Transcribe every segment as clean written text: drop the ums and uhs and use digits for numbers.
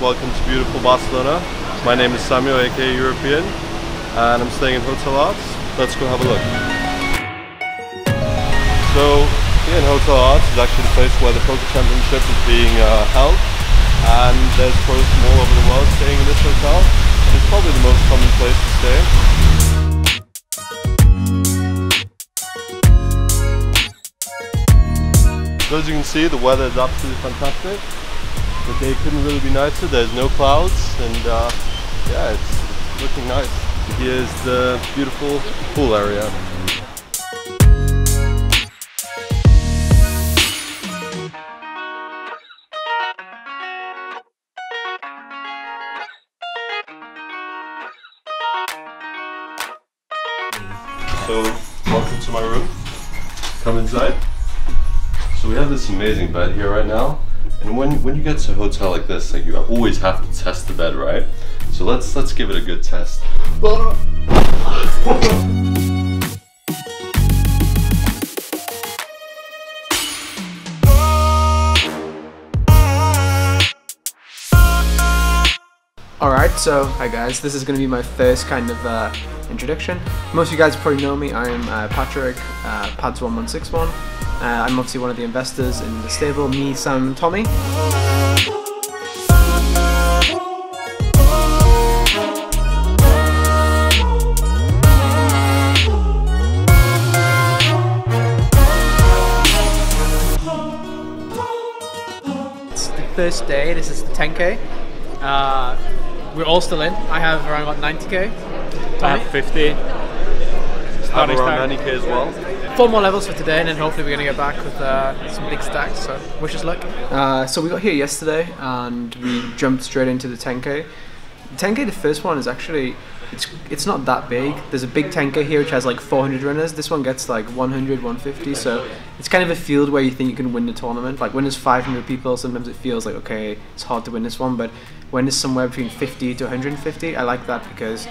welcome to beautiful Barcelona. My name is Samuel, aka European, and I'm staying in Hotel Arts. Let's go have a look. So, here in Hotel Arts is actually the place where the Poker Championship is being held, and there's pros from all over the world staying in this hotel. It's probably the most common place to stay. So as you can see, the weather is absolutely fantastic. The day couldn't really be nicer. There's no clouds, and yeah, it's looking nice. Here's the beautiful pool area. So, welcome to my room. Come inside. So we have this amazing bed here right now, and when you get to a hotel like this, like, you always have to test the bed, right? So let's give it a good test. Alright, so hi guys, this is going to be my first kind of introduction. Most of you guys probably know me. I'm Patrick, Pads 1161. I'm obviously one of the investors in the stable, me, Sam, and Tommy. It's the first day, this is the 10k. We're all still in. I have around about 90k. Tommy? I have 50. I have around 90k as well. 4 more levels for today, and then hopefully we're going to get back with some big stacks, so wish us luck. So we got here yesterday and we jumped straight into the 10k. The 10k, the first one, is actually, it's not that big. There's a big 10k here which has like 400 runners. This one gets like 100, 150, so it's kind of a field where you think you can win the tournament. Like when there's 500 people, sometimes it feels like, okay, it's hard to win this one, but when it's somewhere between 50 to 150, I like that because,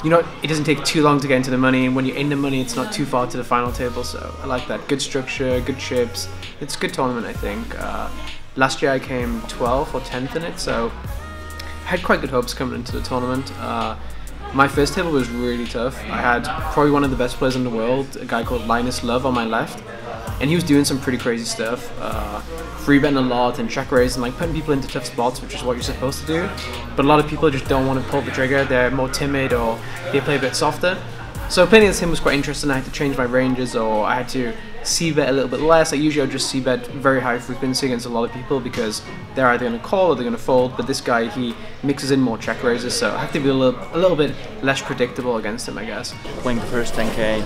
you know, it doesn't take too long to get into the money, and when you're in the money, it's not too far to the final table, so I like that. Good structure, good chips. It's a good tournament, I think. Last year I came 12th or 10th in it, so I had quite good hopes coming into the tournament. My first table was really tough. I had probably one of the best players in the world, a guy called Linus Love on my left, and he was doing some pretty crazy stuff. Free betting a lot and check raise and like putting people into tough spots, which is what you're supposed to do. But a lot of people just don't want to pull the trigger. They're more timid or they play a bit softer. So playing against him was quite interesting. I had to change my ranges, or I had to c-bet a little bit less. Like usually I would just c-bet very high frequency against a lot of people because they're either going to call or they're going to fold. But this guy, he mixes in more check raises, so I have to be a little bit less predictable against him, I guess. Playing the first 10k,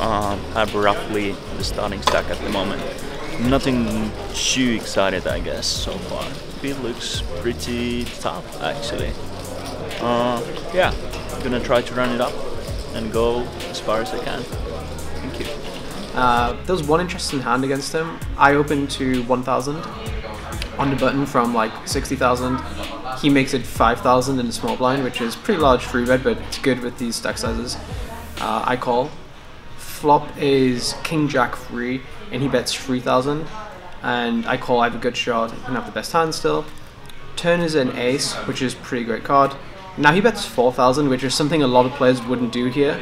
I have roughly the starting stack at the moment. Nothing too excited, I guess, so far. It looks pretty tough, actually. Yeah, I'm gonna try to run it up and go as far as I can. Thank you. There was one interesting hand against him. I opened to 1,000 on the button from like 60,000. He makes it 5,000 in the small blind, which is pretty large free bet, but it's good with these stack sizes. I call. Flop is King Jack free, and he bets 3,000, and I call. I have a good shot and have the best hand still. Turn is an ace, which is a pretty great card. Now he bets 4,000, which is something a lot of players wouldn't do here.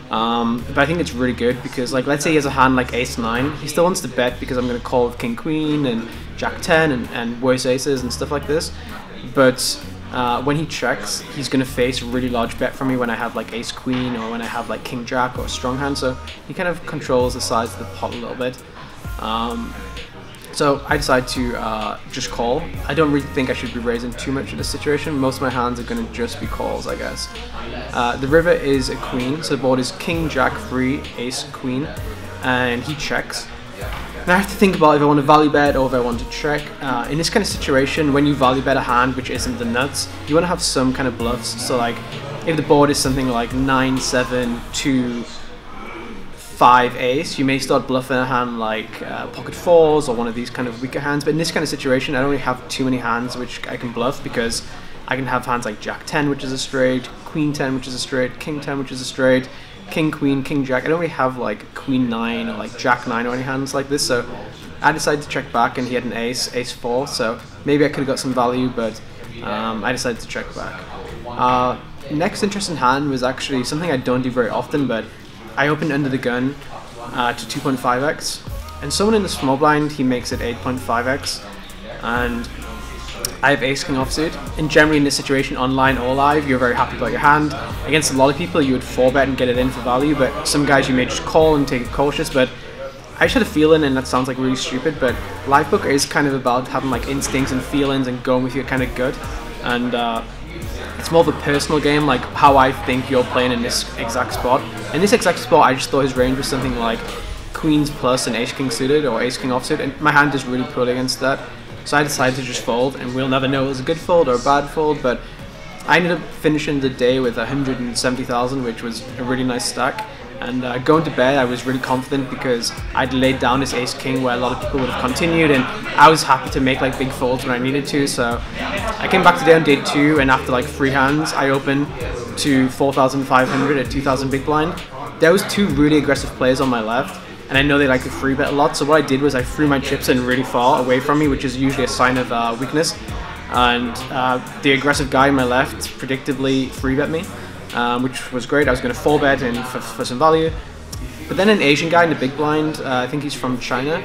But I think it's really good because, like, let's say he has a hand like ace 9, he still wants to bet because I'm going to call with king queen and jack 10 and worse aces and stuff like this. But when he checks, he's going to face a really large bet from me when I have like ace queen or when I have like king jack or a strong hand, so he kind of controls the size of the pot a little bit. So I decided to just call. I don't really think I should be raising too much in this situation. Most of my hands are going to just be calls, I guess. The river is a queen, so the board is king jack free, ace queen, and he checks. Now I have to think about if I want to value bet or if I want to check. In this kind of situation, when you value bet a hand which isn't the nuts, you want to have some kind of bluffs. So like, if the board is something like 9, 7, 2, 5 ace, you may start bluffing a hand like pocket fours or one of these kind of weaker hands. But in this kind of situation, I don't really have too many hands which I can bluff because I can have hands like jack 10, which is a straight, queen 10, which is a straight, king 10, which is a straight, king, queen, king, jack. I don't really have like queen 9 or like jack 9 or any hands like this, so I decided to check back and he had an ace, ace 4, so maybe I could have got some value, but I decided to check back. Next interesting hand was actually something I don't do very often, but I opened under the gun to 2.5x, and someone in the small blind, he makes it 8.5x, and I have ace king offsuit. And generally in this situation, online or live, you're very happy about your hand. Against a lot of people, you would 4-bet and get it in for value, but some guys you may just call and take it cautious. But I just had a feeling, and that sounds like really stupid, but live poker is kind of about having like instincts and feelings and going with your kind of gut. And it's more of a personal game, like how I think you're playing in this exact spot. In this exact spot, I just thought his range was something like queens plus and ace king suited or ace king offsuit, and my hand is really poorly against that. So I decided to just fold, and we'll never know it was a good fold or a bad fold, but I ended up finishing the day with 170,000, which was a really nice stack. And going to bed, I was really confident because I'd laid down this ace king where a lot of people would have continued, and I was happy to make like big folds when I needed to. So I came back today on day 2, and after like 3 hands, I opened to 4,500 at 2,000 big blind. There was 2 really aggressive players on my left, and I know they like to free bet a lot. So what I did was I threw my chips in really far away from me, which is usually a sign of weakness. And the aggressive guy on my left predictably free bet me. Which was great. I was going to 4-bet in for some value. But then an Asian guy in the big blind, I think he's from China,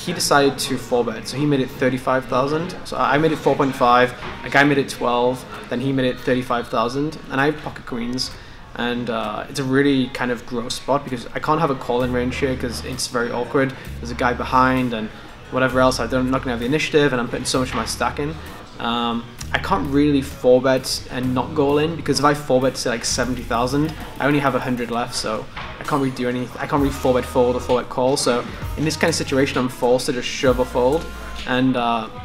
he decided to 4-bet. So he made it 35,000. So I made it 4.5, a guy made it 12, then he made it 35,000, and I have pocket queens. And it's a really kind of gross spot because I can't have a call-in range here because it's very awkward. There's a guy behind and whatever else. I'm not going to have the initiative, and I'm putting so much of my stack in. I can't really 4-bet and not go all in because if I 4-bet to like 70,000, I only have 100 left, so I can't really do anything. I can't really 4-bet fold or 4-bet call. So in this kind of situation, I'm forced to just shove or fold. And I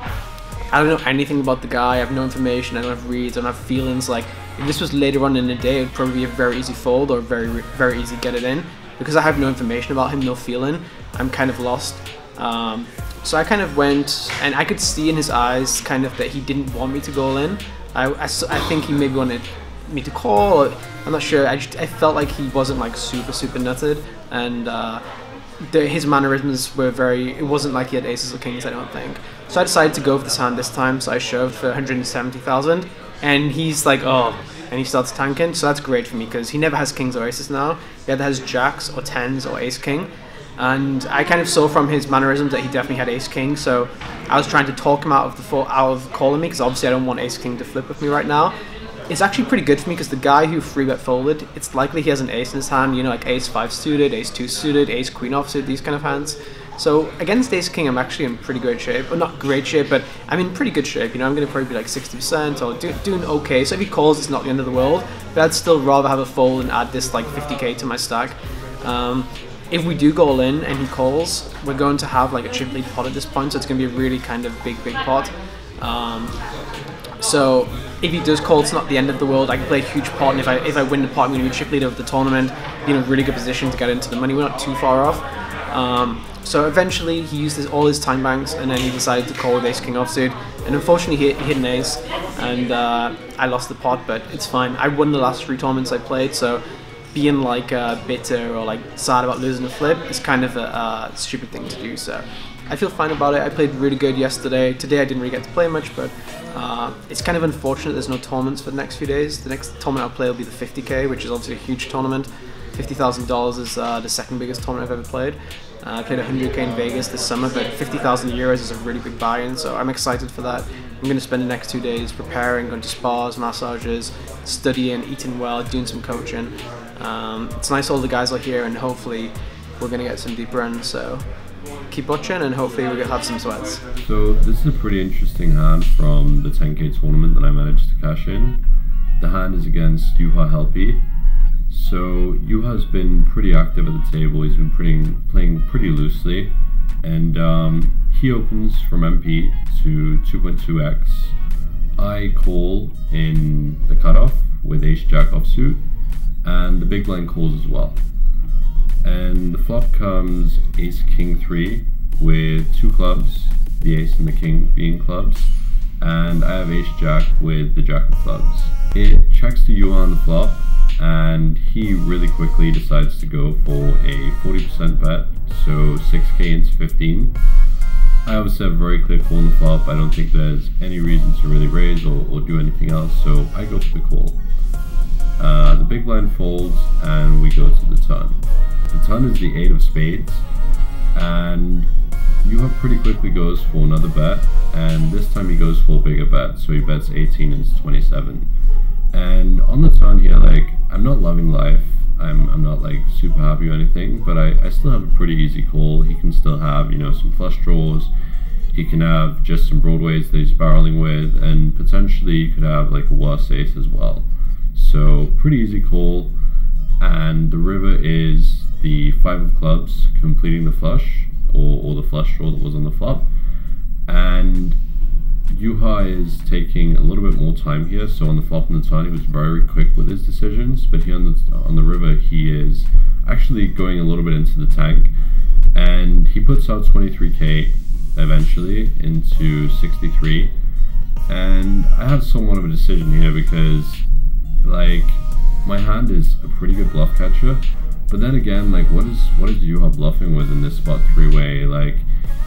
don't know anything about the guy. I have no information. I don't have reads. I don't have feelings. Like if this was later on in the day, it'd probably be a very easy fold or very easy get it in. Because I have no information about him, no feeling, I'm kind of lost. So I kind of went, and I could see in his eyes kind of that he didn't want me to go all in. I think he maybe wanted me to call, or I'm not sure. I felt like he wasn't like super nutted, and his mannerisms were it wasn't like he had aces or kings, I don't think. So I decided to go for this hand this time, so I shoved for 170,000, and he's like, oh, and he starts tanking, so that's great for me because he never has kings or aces now. He either has jacks or tens or ace king. And I kind of saw from his mannerisms that he definitely had ace king, so I was trying to talk him out of calling me because obviously I don't want ace king to flip with me right now. It's actually pretty good for me because the guy who 3-bet folded, it's likely he has an ace in his hand, you know, like ace 5 suited, ace 2 suited, ace queen offsuit, these kind of hands. So against ace king, I'm actually in pretty great shape. Well, not great shape, but I'm in pretty good shape. You know, I'm going to probably be like 60% or doing okay. So if he calls, it's not the end of the world, but I'd still rather have a fold and add this like 50k to my stack. If we do go all in and he calls, we're going to have like a chip lead pot at this point, so it's going to be a really kind of big pot. So if he does call, it's not the end of the world. I can play a huge pot, and if I win the pot, I'm going to be chip leader of the tournament, be in a really good position to get into the money. We're not too far off. So eventually he used all his time banks, and then he decided to call with ace king offsuit, and unfortunately he hit an ace, and I lost the pot, but it's fine. I won the last 3 tournaments I played, so being like bitter or like sad about losing a flip is kind of a stupid thing to do, so I feel fine about it. I played really good yesterday. Today I didn't really get to play much, but it's kind of unfortunate there's no tournaments for the next few days. The next tournament I'll play will be the 50k, which is obviously a huge tournament. $50,000 is the second biggest tournament I've ever played. I played 100k in Vegas this summer, but 50,000 euros is a really big buy-in, so I'm excited for that. I'm going to spend the next 2 days preparing, going to spas, massages, studying, eating well, doing some coaching. It's nice all the guys are here, and hopefully we're going to get some deep runs, so keep watching and hopefully we're going to have some sweats. So this is a pretty interesting hand from the 10k tournament that I managed to cash in. The hand is against Juha Helpi. So Juha's been pretty active at the table. He's been playing pretty loosely, and he opens from MP to 2.2x. I call in the cutoff with ace jack offsuit, and the big blind calls as well. And the flop comes ace king 3 with 2 clubs, the ace and the king being clubs, and I have ace jack with the jack of clubs. It checks to Juha on the flop, and he really quickly decides to go for a 40% bet, so 6k into 15. I obviously have a very clear call on the flop. I don't think there's any reason to really raise or do anything else, so I go for the call. The big blind folds and we go to the turn. The turn is the 8 of spades, and Juha pretty quickly goes for another bet, and this time he goes for a bigger bet, so he bets 18 into 27. And on the turn here, like, I'm not loving life. I'm not like super happy or anything, but I still have a pretty easy call. He can still have, you know, some flush draws. He can have just some broadways that he's barreling with, and potentially you could have like a worse ace as well. So pretty easy call, and the river is the 5 of clubs completing the flush, or the flush draw that was on the flop. And Juha is taking a little bit more time here, so on the flop and the turn he was very quick with his decisions, but here on the river he is actually going a little bit into the tank, and he puts out 23k eventually into 63, and I have somewhat of a decision here because, like, my hand is a pretty good bluff catcher, but then again, like, what is Juha bluffing with in this spot three-way? Like,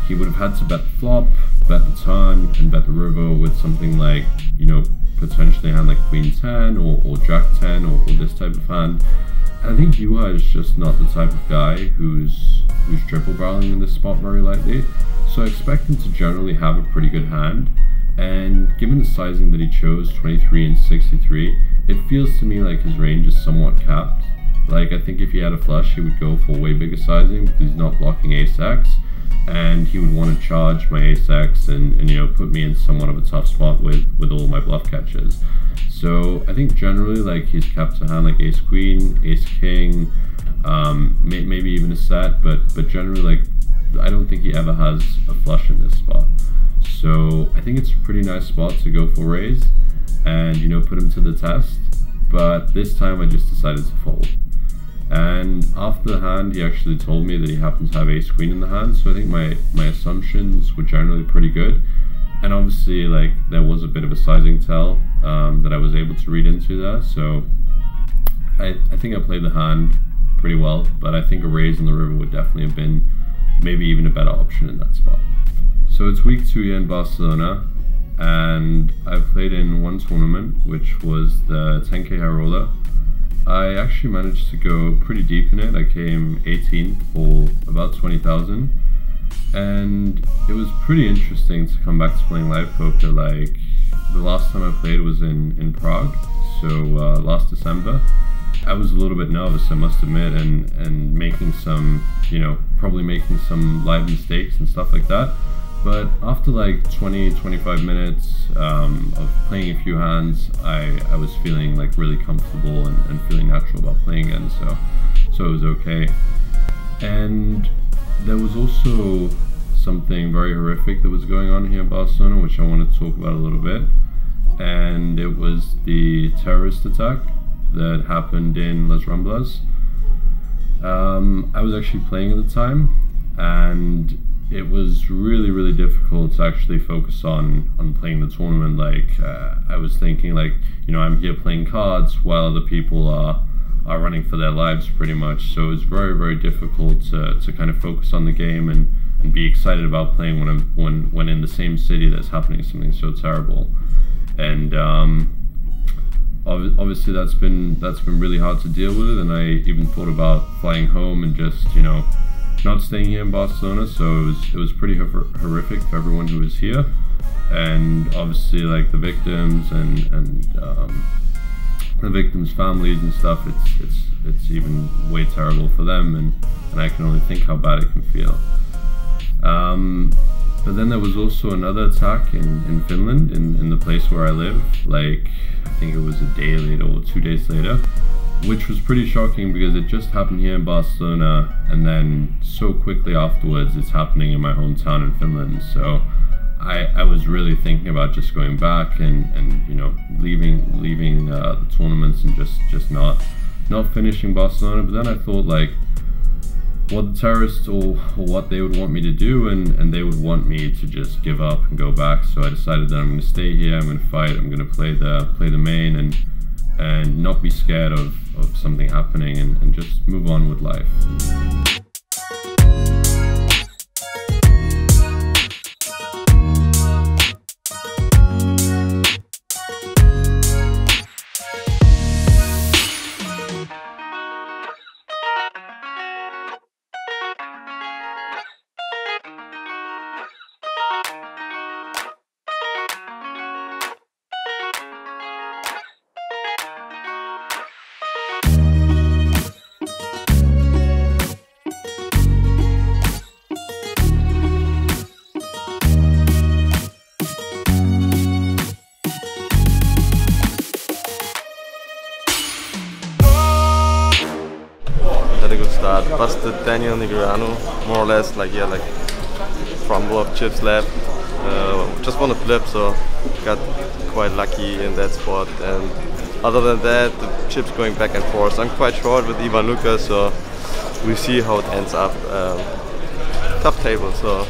he would have had to bet the flop, bet the turn, and bet the river with something like, you know, potentially a hand like Queen 10 or Jack 10 or this type of hand. And I think Juha is just not the type of guy who's triple barreling in this spot very lightly. So I expect him to generally have a pretty good hand. And given the sizing that he chose, 23 and 63, it feels to me like his range is somewhat capped. Like, I think if he had a flush, he would go for way bigger sizing because he's not blocking ace-x. And he would want to charge my ace-x and you know, put me in somewhat of a tough spot with all my bluff catches. So I think generally, like, he's capped a hand like ace-queen, ace-king, maybe even a set, but generally, like, I don't think he ever has a flush in this spot. So I think it's a pretty nice spot to go for raise and, you know, put him to the test. But this time I just decided to fold. And after the hand, he actually told me that he happens to have ace-queen in the hand, so I think my assumptions were generally pretty good. And obviously, like, there was a bit of a sizing tell that I was able to read into there, so I think I played the hand pretty well, but I think a raise on the river would definitely have been maybe even a better option in that spot. So it's week 2 here in Barcelona, and I've played in one tournament, which was the 10k high roller. I actually managed to go pretty deep in it. I came 18th for about 20,000, and it was pretty interesting to come back to playing live poker. Like, the last time I played was in Prague, so last December. I was a little bit nervous, I must admit, and making some, you know, probably making some live mistakes and stuff like that. But after like 20-25 minutes of playing a few hands, I was feeling like really comfortable and feeling natural about playing again, so it was okay. And there was also something very horrific that was going on here in Barcelona, which I want to talk about a little bit. And it was the terrorist attack that happened in Las Ramblas. I was actually playing at the time, and it was really difficult to actually focus on playing the tournament. Like, I was thinking, like, you know, I'm here playing cards while other people are running for their lives pretty much. So it was very difficult to kind of focus on the game and be excited about playing when in the same city that's happening something so terrible. And obviously that's been really hard to deal with, and I even thought about flying home and just, you know, not staying here in Barcelona. So it was pretty horrific for everyone who was here, and obviously, like, the victims and the victims' families and stuff. It's even way terrible for them, and I can only think how bad it can feel. But then there was also another attack in Finland, in the place where I live. Like, I think it was a day later or 2 days later, which was pretty shocking because it just happened here in Barcelona, and then so quickly afterwards it's happening in my hometown in Finland. So I was really thinking about just going back and you know, leaving the tournaments and just not finishing Barcelona. But then I thought, like, what the terrorists or what they would want me to do, and they would want me to just give up and go back. So I decided that I'm going to stay here, I'm going to fight, I'm going to play the main and not be scared of something happening, and just move on with life. start. Busted Daniel Negreanu, more or less, like crumble of chips left. Just want to flip, so got quite lucky in that spot. And other than that, the chips going back and forth. I'm quite short with Ivan Lucas, so we see how it ends up. Tough table, so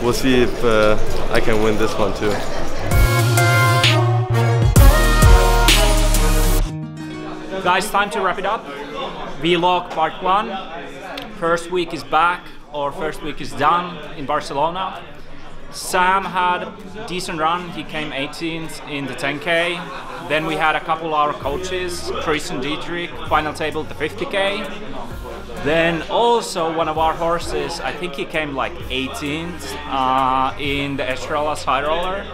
we'll see if I can win this one too. Guys, time to wrap it up. Vlog part 1. First week is back, or first week is done in Barcelona. Sam had a decent run, he came 18th in the 10K. Then we had a couple of our coaches, Chris and Dietrich, final table the 50K. Then also one of our horses, I think he came like 18th in the Estrella's high roller.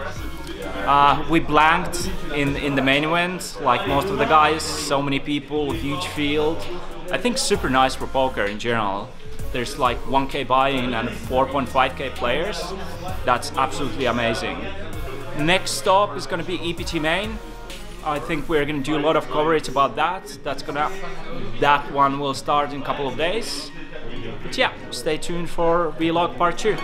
We blanked in the main event, like most of the guys, so many people, huge field. I think super nice for poker in general. There's like 1K buy-in and 4.5K players. That's absolutely amazing. Next stop is going to be EPT main. I think we're going to do a lot of coverage about that. That one will start in a couple of days. But yeah, stay tuned for vlog part 2.